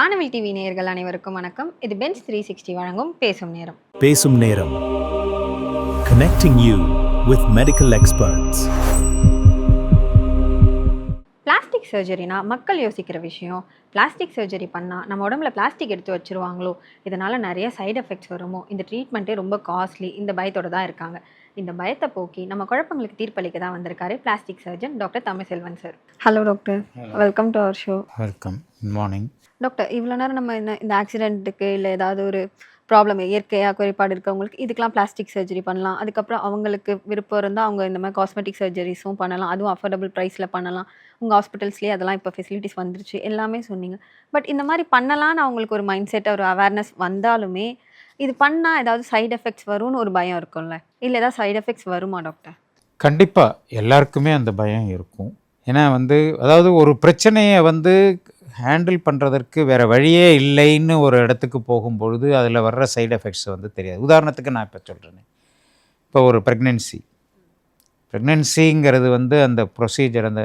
வானவில் டிவி நேயர்கள் அனைவருக்கும் வணக்கம். இது பென்ஸ் 360 வழங்கும் பேசும் நேரம். பேசும் நேரம். Connecting you with medical experts. Plastic சர்ஜரினா மக்கள் யோசிக்கிற விஷயம், பிளாஸ்டிக் சர்ஜரி பண்ணால் நம்ம உடம்புல பிளாஸ்டிக் எடுத்து வச்சுருவாங்களோ, இதனால் நிறைய சைடு எஃபெக்ட்ஸ் வருமோ, இந்த ட்ரீட்மெண்ட்டே ரொம்ப காஸ்ட்லி, இந்த பயத்தோடு தான் இருக்காங்க. இந்த பயத்தை போக்கி நம்ம குழப்பங்களுக்கு தீர்ப்பளிக்க தான் வந்திருக்காரு plastic surgeon doctor Tamilselvan sir. Hello doctor, welcome to our show. Welcome, good morning. Doctor, இவ்வளோ நேரம் நம்ம இந்த ஆக்சிடெண்ட்டுக்கு இல்லை ஏதாவது ஒரு ப்ராப்ளம் இயற்கையாக குறைபாடு இருக்கவங்களுக்கு இதுக்கெலாம் பிளாஸ்டிக் சர்ஜரி பண்ணலாம். அதுக்கப்புறம் அவங்களுக்கு விருப்பம் இருந்தால் அவங்க இந்த மாதிரி காஸ்மெட்டிக் சர்ஜரிஸும் பண்ணலாம். அதுவும் அஃபோர்டபுள் ப்ரைஸில் பண்ணலாம். உங்கள் ஹாஸ்பிட்டல்ஸ்லேயே அதெல்லாம் இப்போ ஃபெசிலிட்டிஸ் வந்துருச்சு, எல்லாமே சொன்னீங்க. பட் இந்த மாதிரி பண்ணலான்னு அவங்களுக்கு ஒரு மைண்ட் செட், ஒரு அவேர்னஸ் வந்தாலுமே இது பண்ணால் ஏதாவது சைடு எஃபெக்ட்ஸ் வரும்னு ஒரு பயம் இருக்கும்ல, இல்லை ஏதாவது சைடு எஃபெக்ட்ஸ் வருமா டாக்டர்? கண்டிப்பாக எல்லாருக்குமே அந்த பயம் இருக்கும். ஏன்னா அதாவது ஒரு பிரச்சனையை ஹேண்டில் பண்ணுறதற்கு வேறு வழியே இல்லைன்னு ஒரு இடத்துக்கு போகும்பொழுது அதில் வர்ற சைடு எஃபெக்ட்ஸ் தெரியாது. உதாரணத்துக்கு நான் இப்போ சொல்கிறேன், இப்போ ஒரு ப்ரெக்னென்சிங்கிறது அந்த ப்ரொசீஜர், அந்த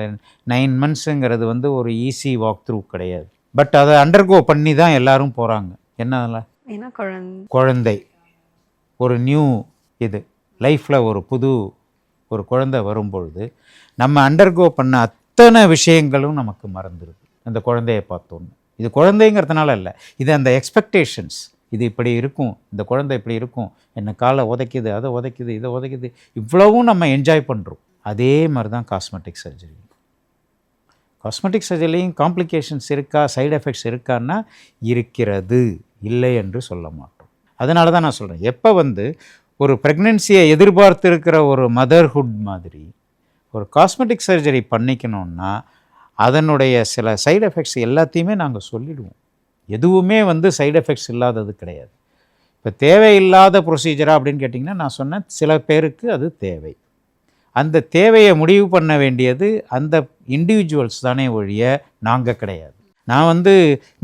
9 monthsங்கிறது ஒரு ஈஸி வாக் த்ரூ கிடையாது. பட் அதை அண்டர்கோ பண்ணி தான் எல்லோரும் போகிறாங்க. என்ன குழந்தை ஒரு நியூ இது லைஃப்பில் ஒரு குழந்தை வரும்பொழுது நம்ம அண்டர்கோ பண்ண அத்தனை விஷயங்களும் நமக்கு மறந்துடுது அந்த குழந்தையை பார்த்தோன்னு. இது குழந்தைங்கிறதுனால இல்லை, இது அந்த எக்ஸ்பெக்டேஷன்ஸ். இது இப்படி இருக்கும், இந்த குழந்தை இப்படி இருக்கும், என்னை காலை உதைக்குது, அதை உதைக்குது, இதை உதைக்குது, இவ்வளவும் நம்ம என்ஜாய் பண்ணுறோம். அதே மாதிரி தான் காஸ்மெட்டிக் சர்ஜரிலையும் காம்ப்ளிகேஷன்ஸ் இருக்கா, சைடு எஃபெக்ட்ஸ் இருக்கான்னா இருக்கிறது, இல்லை என்று சொல்ல மாட்டோம். அதனால தான் நான் சொல்கிறேன், எப்போ ஒரு ப்ரெக்னென்சியை எதிர்பார்த்து இருக்கிற ஒரு மதர்ஹுட் மாதிரி ஒரு காஸ்மெட்டிக் சர்ஜரி பண்ணிக்கணும்னா அதனுடைய சில சைடு எஃபெக்ட்ஸ் எல்லாத்தையுமே நாங்கள் சொல்லிடுவோம். எதுவுமே சைடு எஃபெக்ட்ஸ் இல்லாதது கிடையாது. இப்போ தேவையில்லாத ப்ரொசீஜரா அப்படின்னு கேட்டிங்கன்னா, நான் சொன்னேன் சில பேருக்கு அது தேவை. அந்த தேவையை முடிவு பண்ண வேண்டியது அந்த இண்டிவிஜுவல்ஸ் தானே ஒழிய நாங்கள் கிடையாது. நான்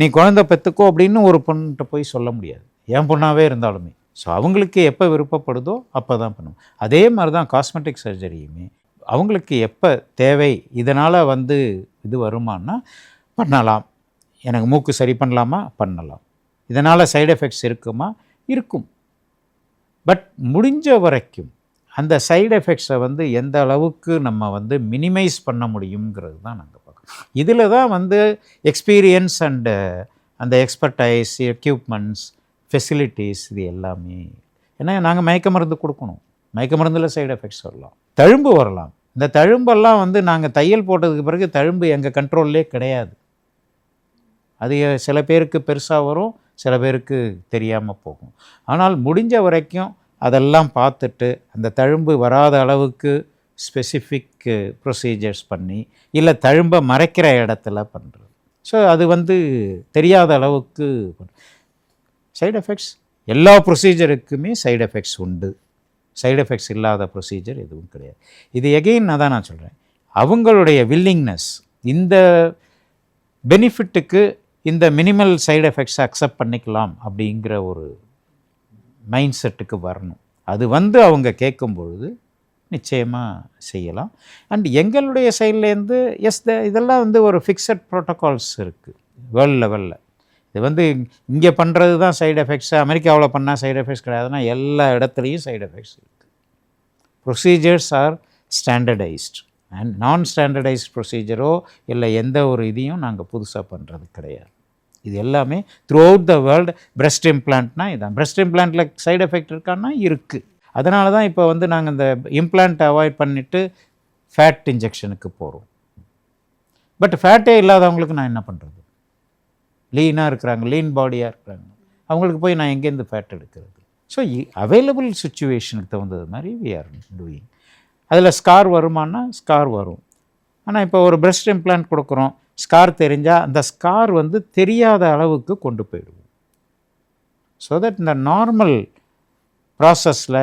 நீ குழந்தை பெற்றுக்கோ அப்படின்னு ஒரு பொண்ணுகிட்ட போய் சொல்ல முடியாது, என் பொண்ணாகவே இருந்தாலுமே. ஸோ அவங்களுக்கு எப்போ விருப்பப்படுதோ அப்போ தான் பண்ணுவோம். அதே மாதிரி தான் காஸ்மெட்டிக் சர்ஜரியுமே அவங்களுக்கு எப்போ தேவை, இதனால் இது வருமானா பண்ணலாம். எனக்கு மூக்கு சரி பண்ணலாமா, பண்ணலாம். இதனால் சைடு எஃபெக்ட்ஸ் இருக்குமா, இருக்கும். பட் முடிஞ்ச வரைக்கும் அந்த சைடு எஃபெக்ட்ஸை எந்த அளவுக்கு நம்ம மினிமைஸ் பண்ண முடியுங்கிறது தான் நாங்கள் பார்க்குறோம். இதில் தான் எக்ஸ்பீரியன்ஸ் அண்டு அந்த எக்ஸ்பர்டைஸ், எக்யூப்மெண்ட்ஸ், ஃபெசிலிட்டிஸ், இது எல்லாமே. ஏன்னா நாங்கள் மயக்க மருந்து கொடுக்கணும். மயக்க மருந்தில் சைடு எஃபெக்ட்ஸ் வரலாம், தழும்பு வரலாம். இந்த தழும்பெல்லாம் நாங்கள் தையல் போட்டதுக்கு பிறகு தழும்பு எங்கள் கண்ட்ரோல்லே கிடையாது. அது சில பேருக்கு பெருசாக வரும், சில பேருக்கு தெரியாமல் போகும். ஆனால் முடிஞ்ச வரைக்கும் அதெல்லாம் பார்த்துட்டு அந்த தழும்பு வராத அளவுக்கு ஸ்பெசிஃபிக் ப்ரொசீஜர்ஸ் பண்ணி, இல்லை தழும்பை மறைக்கிற இடத்துல பண்ணுறது. ஸோ அது தெரியாத அளவுக்கு சைடு எஃபெக்ட்ஸ், எல்லா ப்ரொசீஜருக்குமே சைடு எஃபெக்ட்ஸ் உண்டு. சைடு எஃபெக்ட்ஸ் இல்லாத ப்ரொசீஜர் எதுவும் கிடையாது. இது எகெயின் நான் சொல்கிறேன், அவங்களுடைய வில்லிங்னஸ், இந்த பெனிஃபிட்டுக்கு இந்த மினிமல் சைடு எஃபெக்ட்ஸை அக்செப்ட் பண்ணிக்கலாம் அப்படிங்கிற ஒரு மைண்ட் செட்டுக்கு வரணும். அது அவங்க கேட்கும் பொழுது நிச்சயமாக செய்யலாம். அண்ட் எங்களுடைய சைட்லேருந்து இதெல்லாம் ஒரு ஃபிக்ஸட் ப்ரோட்டோகால்ஸ் இருக்குது வேர்ல்டு லெவலில். இது இங்கே பண்ணுறது தான் சைடு எஃபெக்ட்ஸு, அமெரிக்காவில் பண்ணால் சைடு எஃபெக்ட்ஸ் கிடையாதுன்னா எல்லா இடத்துலையும் சைடு எஃபெக்ட்ஸ் இருக்குது. ப்ரொசீஜர்ஸ் ஆர் ஸ்டாண்டர்டைஸ்ட் அண்ட் நான் ஸ்டாண்டர்டைஸ்ட் ப்ரொசீஜரோ இல்லை எந்த ஒரு இதையும் நாங்கள் புதுசாக பண்ணுறது கிடையாது. இது எல்லாமே throughout the world. Breast இம்ப்ளான்ட்னா இதான். பிரெஸ்ட் இம்ப்ளான்ட்டில் சைடு எஃபெக்ட் இருக்கான்னா இருக்குது. அதனால தான் இப்போ நாங்கள் இந்த இம்ப்ளான்ட் அவாய்ட் பண்ணிவிட்டு ஃபேட் இன்ஜெக்ஷனுக்கு போகிறோம். பட் ஃபேட்டே இல்லாதவங்களுக்கு நான் என்ன பண்ணுறது? லீனாக இருக்கிறாங்க, லீன் பாடியாக இருக்கிறாங்க, அவங்களுக்கு போய் நான் எங்கேருந்து ஃபேட் எடுக்கிறது? ஸோ அவைலபிள் சுச்சுவேஷனுக்கு தகுந்தது மாதிரி வி ஆர் டூயிங். அதில் ஸ்கார் வருமானா ஸ்கார் வரும். ஆனால் இப்போ ஒரு பிரெஸ்ட் இம்ப்ளான்ட் கொடுக்குறோம், ஸ்கார் தெரிஞ்சால் அந்த ஸ்கார் தெரியாத அளவுக்கு கொண்டு போயிடுவோம். ஸோ தட் இந்த நார்மல் ப்ராசஸில்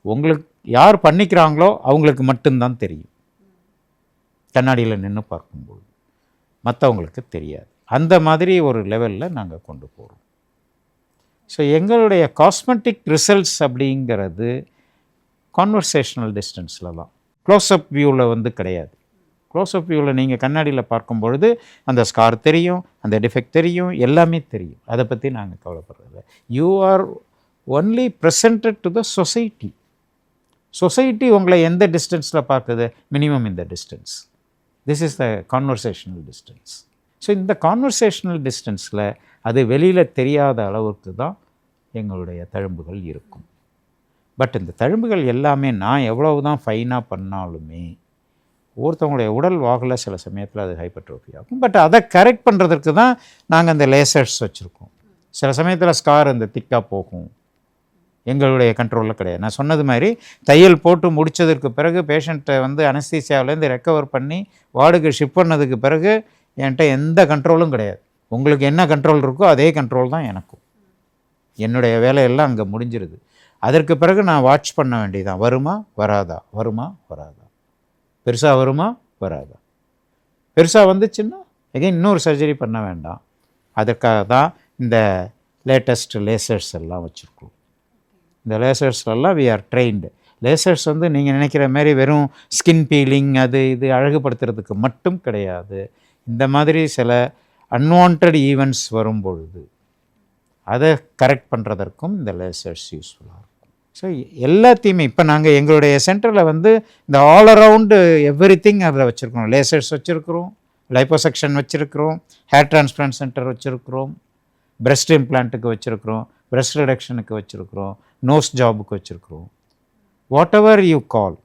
உங்களுக்கு யார் பண்ணிக்கிறாங்களோ அவங்களுக்கு மட்டும்தான் தெரியும். கண்ணாடியில் நின்று பார்க்கும்போது மற்றவங்களுக்கு தெரியாது. அந்த மாதிரி ஒரு லெவலில் நாங்கள் கொண்டு போகிறோம். ஸோ எங்களுடைய காஸ்மெட்டிக் ரிசல்ட்ஸ் அப்படிங்கிறது கான்வர்சேஷனல் டிஸ்டன்ஸில் தான், க்ளோஸ்அப் வியூவில் கிடையாது. க்ளோஸ்அப் வியூவில் நீங்கள் கண்ணாடியில் பார்க்கும் பொழுது அந்த ஸ்கார் தெரியும், அந்த டிஃபெக்ட் தெரியும், எல்லாமே தெரியும். அதை பற்றி நாங்கள் கவலைப்படுறதில்ல. You are only presented to the society. Society உங்களை எந்த டிஸ்டன்ஸில் பார்க்குது? மினிமம் இந்த distance. This is the conversational distance. So இந்த கான்வர்சேஷனல் டிஸ்டன்ஸில் அது வெளியில் தெரியாத அளவுக்கு தான் எங்களுடைய தழும்புகள் இருக்கும். பட் இந்த தழும்புகள் எல்லாமே நான் எவ்வளவு தான் ஃபைனாக பண்ணாலுமே ஒருத்தவங்களுடைய உடல் வாகில் சில சமயத்தில் அது ஹைப்பர்ட்ரோஃபி ஆகும். பட் அதை கரெக்ட் பண்ணுறதுக்கு தான் நாங்கள் அந்த லேசர்ஸ் வச்சுருக்கோம். சில சமயத்தில் ஸ்கார் அந்த திக்காக போகும், எங்களுடைய கண்ட்ரோலில் கிடையாது. நான் சொன்னது மாதிரி தையல் போட்டு முடித்ததற்கு பிறகு பேஷண்ட்டை வந்து அனஸ்தீசியாவிலேருந்து ரெக்கவர் பண்ணி வார்டுக்கு ஷிஃப்ட் பண்ணதுக்கு பிறகு என்கிட்ட எந்த கண்ட்ரோலும் கிடையாது. உங்களுக்கு என்ன கண்ட்ரோல் இருக்கோ அதே கண்ட்ரோல் தான் எனக்கும். என்னுடைய வேலையெல்லாம் அங்கே முடிஞ்சிருது. அதற்கு பிறகு நான் வாட்ச் பண்ண வேண்டியதான், வருமா வராதா, வருமா வராதா, பெருசாக வருமா வராதா. பெருசாக வந்துச்சுன்னா எகைன் இன்னொரு சர்ஜரி பண்ண வேண்டாம். அதற்காக தான் இந்த லேட்டஸ்ட் லேசர்ஸ் எல்லாம் வச்சுருக்கோம். இந்த லேசர்ஸ்லாம் வி ஆர் ட்ரெயின்டு. லேசர்ஸ் வந்து நீங்கள் நினைக்கிற மாதிரி வெறும் ஸ்கின் பீலிங் அது இது அழகுபடுத்துறதுக்கு மட்டும் கிடையாது. இந்த மாதிரி சில அன்வான்ட் ஈவெண்ட்ஸ் வரும்பொழுது அதை கரெக்ட் பண்ணுறதற்கும் இந்த லேசர்ஸ் யூஸ்ஃபுல்லாக இருக்கும். ஸோ எல்லாத்தையுமே இப்போ நாங்கள் எங்களுடைய சென்டரில் வந்து இந்த ஆல் அரவுண்டு எவ்ரி திங் அதில் வச்சுருக்கிறோம். லேசர்ஸ் வச்சுருக்கிறோம், லைப்போசெக்ஷன் வச்சுருக்கிறோம், ஹேர் டிரான்ஸ்பிளான்ட் சென்டர் வச்சுருக்கிறோம், பிரெஸ்ட் இம்ப்ளான்ட்டுக்கு வச்சுருக்கிறோம், பிரெஸ்ட் ரிடக்ஷனுக்கு வச்சுருக்கிறோம், நோஸ் ஜாபுக்கு வச்சுருக்கிறோம். Whatever you call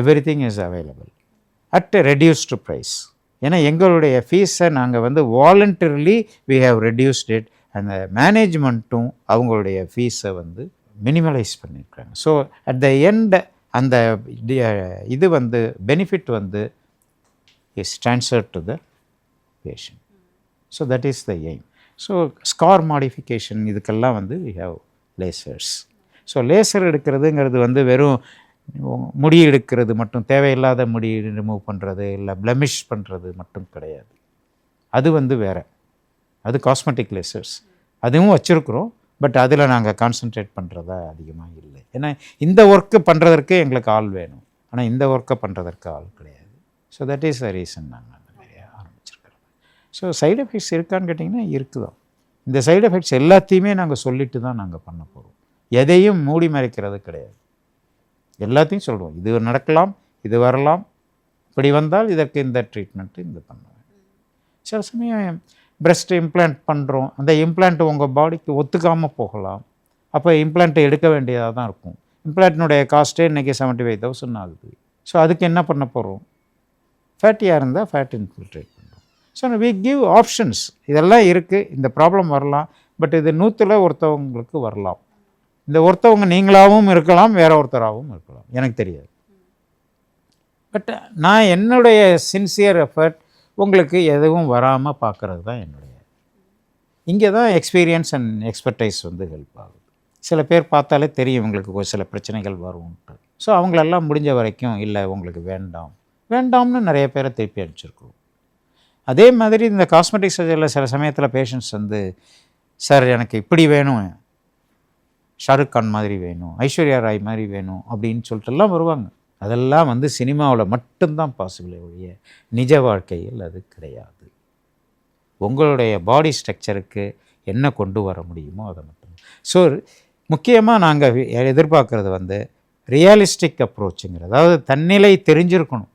everything is available at reduced price. ஏன்னா எங்களுடைய ஃபீஸை நாங்கள் வந்து voluntarily we have reduced it. அந்த மேனேஜ்மெண்ட்டும் அவங்களுடைய ஃபீஸை வந்து மினிமலைஸ் பண்ணியிருக்காங்க. ஸோ அட் த எண்ட் அந்த இது வந்து பெனிஃபிட் வந்து is transfer to the patient. So that is the aim. So scar modification இதுக்கெல்லாம் வந்து we have lasers. So laser எடுக்கிறதுங்கிறது வந்து வெறும் முடி எடுக்கிறது மட்டும், தேவையில்லாத முடி ரிமூவ் பண்ணுறது இல்லை பிளமிஷ் பண்ணுறது மட்டும் கிடையாது. அது வந்து வேறு, அது காஸ்மெட்டிக் லேசர்ஸ். அதுவும் வச்சுருக்குறோம். பட் அதில் நாங்கள் கான்சன்ட்ரேட் பண்ணுறதா அதிகமாக இல்லை. ஏன்னா இந்த ஒர்க்கு பண்ணுறதற்கு எங்களுக்கு ஆள் வேணும், ஆனால் இந்த ஒர்க்கை பண்ணுறதற்கு ஆள் கிடையாது. So that is the reason நாங்கள் அந்த மாதிரி ஆரம்பிச்சிருக்கிறோம். ஸோ சைடு எஃபெக்ட்ஸ் இருக்கான்னு கேட்டிங்கன்னா இருக்குதான். இந்த சைடு எஃபெக்ட்ஸ் எல்லாத்தையுமே நாங்கள் சொல்லிட்டு தான் நாங்கள் பண்ண போகிறோம். எதையும் மூடி மறைக்கிறது கிடையாது. எல்லாத்தையும் சொல்லுவோம். இது நடக்கலாம், இது வரலாம், இப்படி வந்தால் இதற்கு இந்த ட்ரீட்மெண்ட்டு இந்த பண்ணுவேன். சில சமயம் பிரெஸ்ட் இம்ப்ளான்ட் பண்ணுறோம், அந்த இம்ப்ளான்ட்டு உங்கள் பாடிக்கு ஒத்துக்காமல் போகலாம். அப்போ இம்ப்ளான்ட்டை எடுக்க வேண்டியதாக தான் இருக்கும். இம்ப்ளான்ட்டினுடைய காஸ்ட்டே இன்றைக்கி 75,000 ஆகுது. ஸோ அதுக்கு என்ன பண்ண போகிறோம்? ஃபேட்டியாக இருந்தால் ஃபேட் இன்ஃபில்ட்ரேட் பண்ணுறோம். So we give options. இதெல்லாம் இருக்குது. இந்த ப்ராப்ளம் வரலாம், பட் இது 100ல் ஒருத்தவங்களுக்கு வரலாம். இந்த ஒருத்தவங்க நீங்களாகவும் இருக்கலாம், வேற ஒருத்தராகவும் இருக்கலாம், எனக்கு தெரியாது. பட் நான் என்னுடைய சின்சியர் எஃபர்ட் உங்களுக்கு எதுவும் வராமல் பார்க்குறது தான் என்னுடைய. இங்கே தான் எக்ஸ்பீரியன்ஸ் அண்ட் எக்ஸ்பர்டைஸ் வந்து ஹெல்ப் ஆகுது. சில பேர் பார்த்தாலே தெரியும் உங்களுக்கு ஒரு சில பிரச்சனைகள் வரும்ன்ட்டு. ஸோ அவங்களெல்லாம் முடிஞ்ச வரைக்கும் இல்லை உங்களுக்கு வேண்டாம்னு நிறைய பேரை திருப்பி அனுப்பிச்சிருக்கோம். அதே மாதிரி இந்த காஸ்மெட்டிக் சர்ஜரியில் சில சமயத்தில் பேஷண்ட்ஸ் வந்து, சார் எனக்கு இப்படி வேணும், ஷாருக் கான் மாதிரி வேணும், ஐஸ்வர்யா ராய் மாதிரி வேணும் அப்படின்னு சொல்லிட்டுலாம் வருவாங்க. அதெல்லாம் வந்து சினிமாவில் மட்டும்தான் பாசிபிளே ஒழிய நிஜ வாழ்க்கையில் அது கிடையாது. உங்களுடைய பாடி ஸ்ட்ரக்சருக்கு என்ன கொண்டு வர முடியுமோ அதை மட்டும். ஸோ முக்கியமாக நாங்கள் எதிர்பார்க்குறது வந்து ரியலிஸ்டிக் அப்ரோச்சுங்கிறது. அதாவது தன்னிலை தெரிஞ்சிருக்கணும்.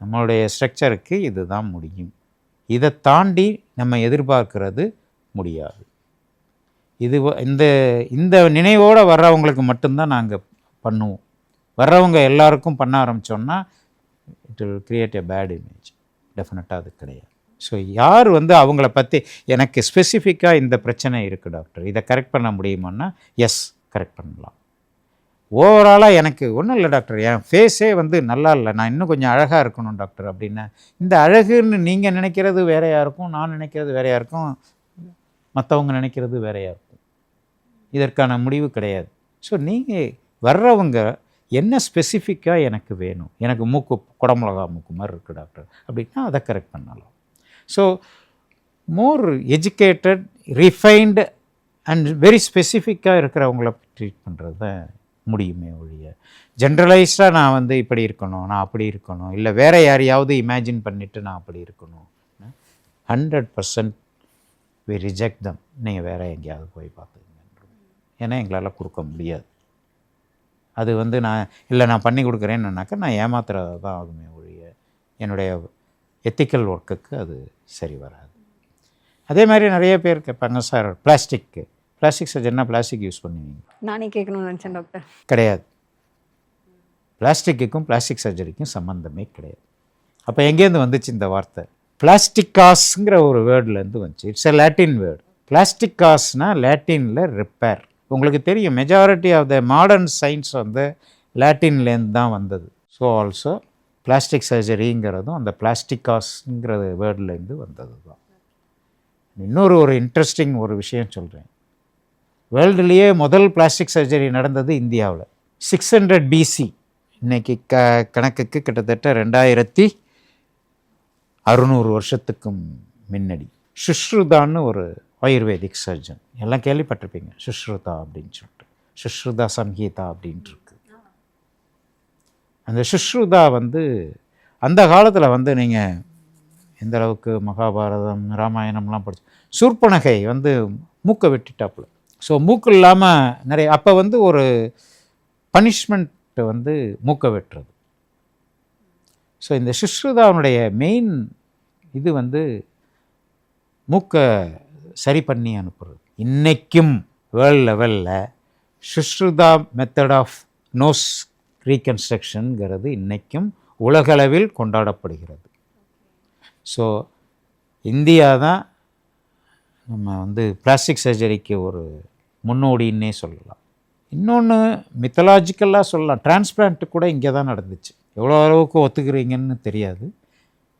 நம்மளுடைய ஸ்ட்ரக்சருக்கு இது தான் முடியும், இதை தாண்டி நம்ம எதிர்பார்க்கறது முடியாது. இது இந்த நினைவோடு வர்றவங்களுக்கு மட்டும்தான் நாங்கள் பண்ணுவோம். வர்றவங்க எல்லாருக்கும் பண்ண ஆரம்பித்தோன்னா it will create a bad image. டெஃபினட்டாக அது கிடையாது. ஸோ யார் வந்து அவங்கள பற்றி எனக்கு ஸ்பெசிஃபிக்காக இந்த பிரச்சனை இருக்குது டாக்டர், இதை கரெக்ட் பண்ண முடியுமான்னா எஸ், கரெக்ட் பண்ணலாம். ஓவராலாக எனக்கு ஒன்றும் இல்லை டாக்டர், என் ஃபேஸே வந்து நல்லா இல்லை, நான் இன்னும் கொஞ்சம் அழகாக இருக்கணும் டாக்டர் அப்படின்னா, இந்த அழகுன்னு நீங்கள் நினைக்கிறது வேறையாக இருக்கும், நான் நினைக்கிறது வேறையாக இருக்கும், மற்றவங்க நினைக்கிறது வேறையாக இருக்கும். இதற்கான முடிவு கிடையாது. ஸோ நீங்கள் வர்றவங்க என்ன ஸ்பெசிஃபிக்காக எனக்கு வேணும், எனக்கு மூக்கு குடமிளகா மூக்கு மாதிரி இருக்குது டாக்டர் அப்படின்னா அதை கரெக்ட் பண்ணலாம். So more educated, refined and very ஸ்பெசிஃபிக்காக இருக்கிறவங்கள ட்ரீட் பண்ணுறது தான் முடியுமே ஒழிய ஜென்ரலைஸ்டாக நான் வந்து இப்படி இருக்கணும், நான் அப்படி இருக்கணும், இல்லை வேறு யாரையாவது இமேஜின் பண்ணிவிட்டு நான் அப்படி இருக்கணும், 100% we reject them. நீங்கள் வேறு எங்கேயாவது போய் பார்த்துக்கங்க, ஏன்னா எங்களால் கொடுக்க முடியாது. அது வந்து நான் பண்ணி கொடுக்குறேன்னாக்கா நான் ஏமாத்துறதா தான் ஆகுமே ஒழிய என்னுடைய எத்திக்கல் ஒர்க்குக்கு அது சரி வராது. அதே மாதிரி நிறைய பேர் கேட்பாங்க, சார் பிளாஸ்டிக் சர்ஜரினா பிளாஸ்டிக் யூஸ் பண்ணுவீங்க? நானே கேட்கணும்னு நினச்சேன் டாக்டர். கிடையாது. பிளாஸ்டிக்குக்கும் பிளாஸ்டிக் சர்ஜரிக்கும் சம்மந்தமே கிடையாது. அப்போ எங்கேருந்து வந்துச்சு இந்த வார்த்தை? பிளாஸ்டிகாஸ்ங்கிற ஒரு வேர்ட்லேருந்து வந்துச்சு. It's a Latin word. பிளாஸ்டிகாஸ்னால் லாட்டினில் ரிப்பேர். உங்களுக்கு தெரியும், majority of the modern science வந்து லாட்டின்லேருந்து தான் வந்தது. ஸோ ஆல்சோ பிளாஸ்டிக் சர்ஜரிங்கிறதும் அந்த பிளாஸ்டிகாஸ்ங்கிற வேர்ட்லேருந்து வந்தது தான். இன்னொரு இன்ட்ரெஸ்டிங் ஒரு விஷயம் சொல்கிறேன். வேர்ல்டுலேயே முதல் பிளாஸ்டிக் சர்ஜரி நடந்தது இந்தியாவில் 600 BC. இன்றைக்கி கணக்குக்கு கிட்டத்தட்ட 2600 வருஷத்துக்கும் முன்னாடி சுஷ்ருதான்னு ஒரு ஆயுர்வேதிக் சர்ஜன், எல்லாம் கேள்விப்பட்டிருப்பீங்க சுஷ்ருதா அப்படின்னு சொல்லிட்டு, சுஷ்ருதா சம்ஹீதா அப்படின்ட்டு இருக்கு. அந்த சுஷ்ருதா வந்து அந்த காலத்தில் வந்து நீங்கள் எந்த அளவுக்கு மகாபாரதம் ராமாயணம்லாம் படிச்சு, சூர்பனகை வந்து மூக்கை வெட்டிட்டாப்புல. ஸோ மூக்கு இல்லாமல் நிறைய அப்போ வந்து ஒரு பனிஷ்மெண்ட் வந்து மூக்கை வெட்டுறது. ஸோ இந்த சுஷ்ருதாவுடைய மெயின் இது வந்து மூக்கை சரி பண்ணி அனுப்புறது. இன்றைக்கும் வேர்ல்டு லெவலில் சுஷ்ருதா மெத்தட் ஆஃப் நோஸ் ரீகன்ஸ்ட்ரக்ஷனுங்கிறது இன்றைக்கும் உலகளவில் கொண்டாடப்படுகிறது. ஸோ இந்தியா தான் நம்ம வந்து பிளாஸ்டிக் சர்ஜரிக்கு ஒரு முன்னோடின்னே சொல்லலாம். இன்னொன்று மித்தலாஜிக்கலாக சொல்லலாம், டிரான்ஸ்பிளான்ட்டு கூட இங்கே தான் நடந்துச்சு. எவ்வளோ அளவுக்கு ஒத்துக்கிறீங்கன்னு தெரியாது.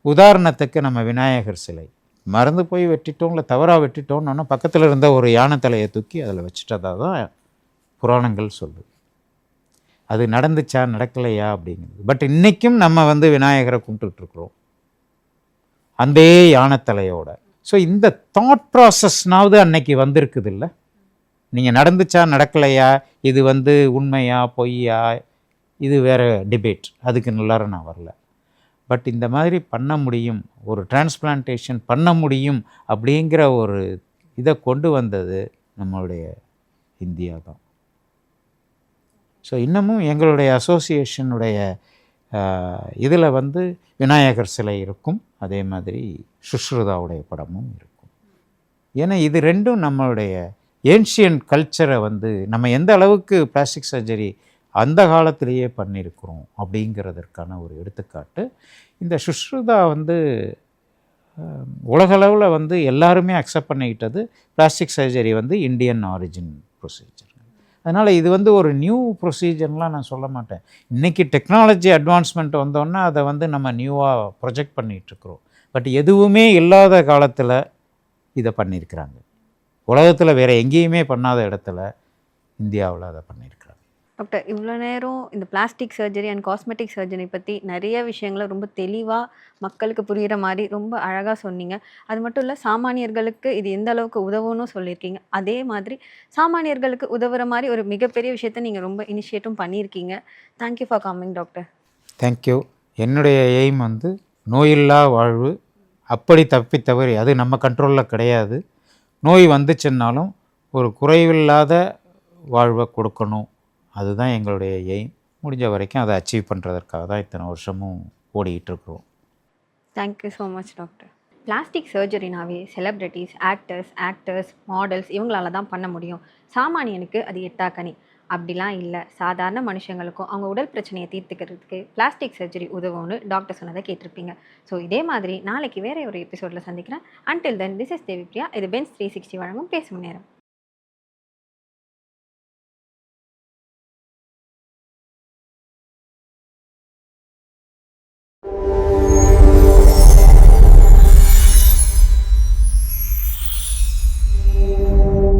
உதாரணத்துக்கு நம்ம விநாயகர் சிலை மறந்து போய் வெட்டிட்டோம், இல்லை தவறாக வெட்டிட்டோம்னு பக்கத்தில் இருந்த ஒரு யானை தலையை தூக்கி அதில் வச்சுட்டதாக தான் புராணங்கள் சொல்லுது. அது நடந்துச்சா நடக்கலையா அப்படிங்கிறது. பட் இன்றைக்கும் நம்ம வந்து விநாயகரை கும்பிட்டுருக்குறோம் அந்த யானைத்தலையோட. ஸோ இந்த தாட் ப்ராசஸ்னாவது அன்னைக்கு வந்திருக்குது இல்லை? நீங்கள் நடந்துச்சா நடக்கலையா, இது வந்து உண்மையா பொய்யா, இது வேறு டிபேட், அதுக்கு நல்லார நான் வரல. பட் இந்த மாதிரி பண்ண முடியும், ஒரு டிரான்ஸ்பிளான்டேஷன் பண்ண முடியும் அப்படிங்கிற ஒரு இதை கொண்டு வந்தது நம்மளுடைய இந்தியா தான். ஸோ இன்னமும் எங்களுடைய அசோசியேஷனுடைய இதில் வந்து விநாயகர் சிலை இருக்கும், அதே மாதிரி சுஷ்ருதாவுடைய படமும் இருக்கும். ஏன்னா இது ரெண்டும் நம்மளுடைய ஏன்ஷியன் கல்ச்சரை வந்து நம்ம எந்த அளவுக்கு பிளாஸ்டிக் சர்ஜரி அந்த காலத்திலேயே பண்ணியிருக்கிறோம் அப்படிங்கிறதற்கான ஒரு எடுத்துக்காட்டு. இந்த சுஷ்ருதா வந்து உலகளவில் வந்து எல்லாருமே அக்செப்ட் பண்ணிக்கிட்டது. பிளாஸ்டிக் சர்ஜரி வந்து இந்தியன் ஆரிஜின் ப்ரொசீஜர். அதனால் இது வந்து ஒரு நியூ ப்ரொசீஜர்லாம் நான் சொல்ல மாட்டேன். இன்றைக்கி டெக்னாலஜி அட்வான்ஸ்மெண்ட் வந்தோன்னா அதை வந்து நம்ம நியூவாக ப்ரொஜெக்ட் பண்ணிகிட்ருக்குறோம். பட் எதுவுமே இல்லாத காலத்தில் இதை பண்ணியிருக்கிறாங்க. உலகத்தில் வேறு எங்கேயுமே பண்ணாத இடத்துல இந்தியாவில் அதை பண்ணியிருக்கிறாங்க. டாக்டர், இவ்வளோ நேரம் இந்த plastic surgery and cosmetic surgery பற்றி நிறைய விஷயங்களை ரொம்ப தெளிவாக மக்களுக்கு புரிகிற மாதிரி ரொம்ப அழகாக சொன்னீங்க. அது மட்டும் இல்லை, சாமானியர்களுக்கு இது எந்த அளவுக்கு உதவுன்னு சொல்லியிருக்கீங்க. அதே மாதிரி சாமானியர்களுக்கு உதவுற மாதிரி ஒரு மிகப்பெரிய விஷயத்தை நீங்கள் ரொம்ப இனிஷியேட்டும் பண்ணியிருக்கீங்க. Thank you for coming doctor. Thank you. என்னுடைய எய்ம் வந்து நோயில்லா வாழ்வு. அப்படி தப்பி தவறி அது நம்ம கண்ட்ரோலில் கிடையாது. நோய் வந்துச்சுன்னாலும் ஒரு குறைவில்லாத வாழ்வை கொடுக்கணும், அதுதான் எங்களுடைய எய்ம். முடிஞ்ச வரைக்கும் அதை அச்சீவ் பண்ணுறதற்காக தான் இத்தனை வருஷமும் ஓடிக்கிட்டுருக்குறோம். Thank you so much doctor. Plastic சர்ஜரினாவே செலிப்ரிட்டிஸ், ஆக்டர்ஸ், மாடல்ஸ் இவங்களால தான் பண்ண முடியும். சாமானியனுக்கு அது எட்டாக்கனி. அப்படிலாம் இல்லை. சாதாரண மனுஷங்களுக்கும் அவங்க உடல் பிரச்சனையை தீர்த்துக்கிறதுக்கு பிளாஸ்டிக் சர்ஜரி உதவும்னு டாக்டர் சொன்னதை கேட்டிருப்பீங்க. ஸோ இதே மாதிரி நாளைக்கு வேறு ஒரு எபிசோடில் சந்திக்கிறேன். Until then, this is Devipriya. இது பென்ஸ் 360 வழங்கும் பேசும் நேரம்.